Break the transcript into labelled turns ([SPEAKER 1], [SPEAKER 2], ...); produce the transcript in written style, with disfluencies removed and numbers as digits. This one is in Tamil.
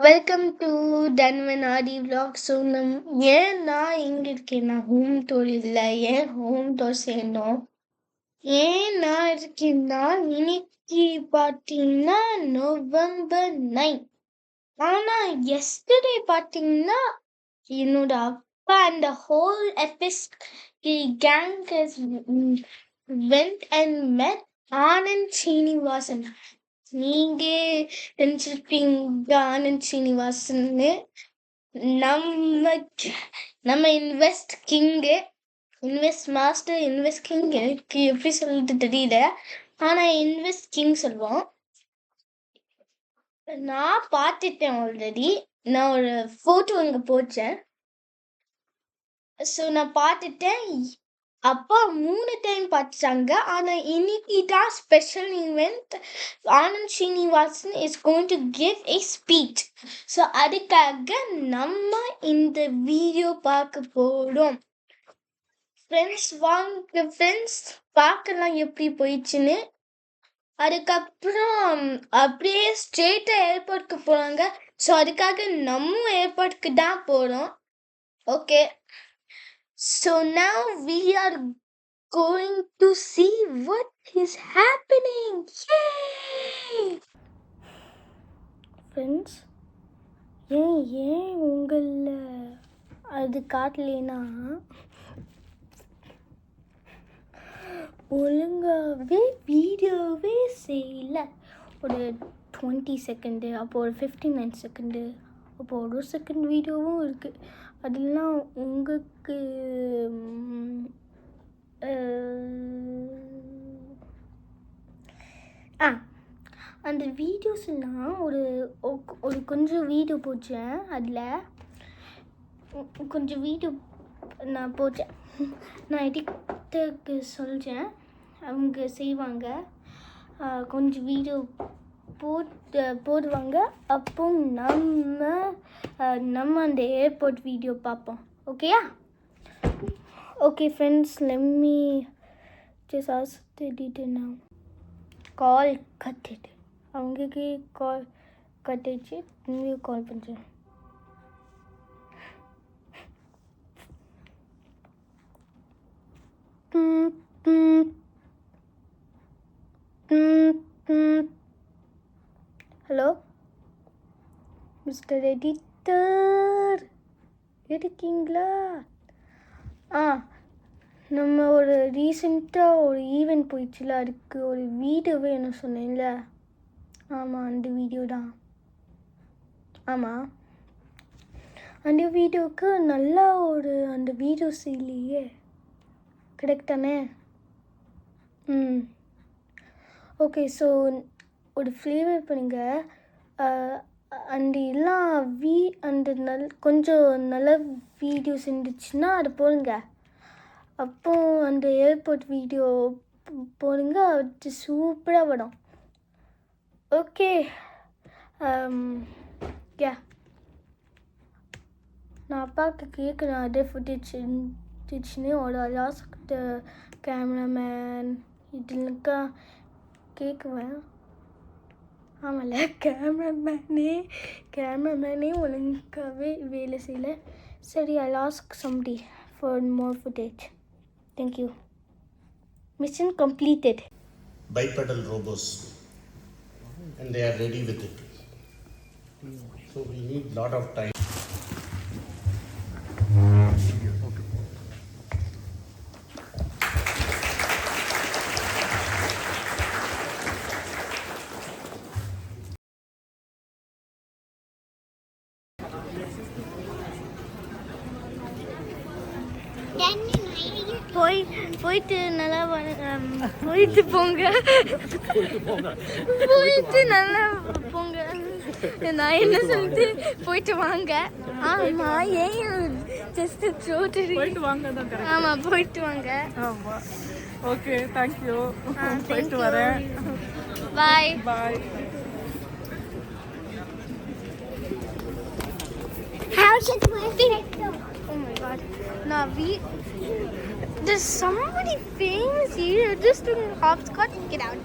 [SPEAKER 1] வெல்கம் டு தன்வனாடி vlog. ஸோ ஏன் நான் எங்கே இருக்கேன்னா ஹோம் டூர் இல்லை, ஏன் ஹோம் டூர் செய்யணும், ஏன் நான் இருக்கேன்னா இன்னைக்கு பார்த்தீங்கன்னா November 9. ஆனால் எஸ்டர்டே பார்த்தீங்கன்னா என்னோட அப்பா அந்த whole gang has went and met Anand Srinivasan. நீங்க நினைச்சிருப்பீங்க ஆனந்த் ஸ்ரீனிவாசன்னு நம்ம invest king, invest master, invest king. எனக்கு எப்படி சொல்றது தெரியல, ஆனா இன்வெஸ்ட் கிங் சொல்லுவோம். நான் பார்த்துட்டேன் ஆல்ரெடி. நான் ஒரு ஃபோட்டோ இங்கே போட்டேன். ஸோ நான் பார்த்துட்டேன். அப்பா 3 டைம் பார்த்துட்டாங்க. ஆனால் இன்னைக்கு தான் special event. Anand Srinivasan is going to give a speech. So அதுக்காக நம்ம இந்த வீடியோ பார்க்க போகிறோம். ஃப்ரெண்ட்ஸ் வாங்க ஃப்ரெண்ட்ஸ் பார்க்கலாம் எப்படி போயிடுச்சுன்னு. அதுக்கப்புறம் அப்படியே ஸ்ட்ரெயிட்டாக ஏர்போர்ட்க்கு போகிறாங்க. ஸோ அதுக்காக நம்ம ஏர்போர்ட்க்கு தான் போகிறோம். Okay, so now we are going to see what is happening. Yay! Friends, ஏன் உங்களை அது காட்டலைன்னா ஒழுங்காகவே வீடியோவே செய்யல. ஒரு 20 செகண்டு, அப்போ ஒரு 59 செகண்டு, அப்போ ஒரு செகண்ட் வீடியோவும் இருக்குது. அதெல்லாம் உங்களுக்கு அந்த வீடியோஸ்லாம் ஒரு கொஞ்சம் வீடியோ போச்சேன். அதில் கொஞ்சம் வீடியோ நான் போட்டேன். நான் எடிட்டருக்கு சொல்கிறேன், அவங்க செய்வாங்க. கொஞ்சம் வீடியோ போடுவாங்க. அப்போ நம்ம அந்த ஏர்போர்ட் வீடியோ பார்ப்போம். ஓகேயா? Okay friends, let me just ask the detail now. கால் கட்டிட்டு அவங்களுக்கு கால் கட்டிச்சு. நீங்களும் கால் பண்ணுறேன். ஹலோ மிஸ்டர் எடிட்டர், இருக்கீங்களா? நம்ம ஒரு ரீசெண்டாக ஒரு ஈவெண்ட் போயிடுச்சுல, அதுக்கு ஒரு வீடியோ வேணும் சொன்னேன்ல. ஆமாம், அந்த வீடியோ தான். ஆமாம், அந்த வீடியோவுக்கு நல்லா அந்த வீடியோஸ் இல்லையே, கரெக்ட் தானே? ஓகே, ஸோ ஒரு ஃப்ளேவர் பண்ணுங்கள். அந்த எல்லாம் அந்த கொஞ்சம் நல்ல வீடியோஸ் இருந்துச்சுன்னா அது போடுங்க. அப்போது அந்த ஏர்போர்ட் வீடியோ போடுங்க, அது சூப்பராக வரும். ஓகே, யா, நான் அப்பாவுக்கு கேட்குறேன் அதே ஃபுட்டேஜ் இருந்துச்சுன்னு. ஒரு லாஸ்ட் கேமராமேன் இதுலக்கா கேட்குவேன். ஆமாம்ல, கேமராமேனே ஒழுங்காகவே வேலை செய்யலை. சரி, I ask somebody for more footage. Thank you. Mission completed.
[SPEAKER 2] Bipedal robots, and they are ready with it. So we need lot of time.
[SPEAKER 1] போயிட்டு நல்லா போயிட்டு போங்க, போயிட்டு நல்லா போங்க. நான் என்ன சொல்லிட்டு போயிட்டு வாங்க. ஆமா, ஏன் ஜஸ்ட் போயிட்டு வாங்க. ஆமா, போயிட்டு வாங்க.
[SPEAKER 3] Okay, thank you. போயிட்டு வரேன்.
[SPEAKER 1] பாய்
[SPEAKER 3] பாய்.
[SPEAKER 1] How's it working? Oh my god. Now there's somebody famous here just doing hopscotch. Get out.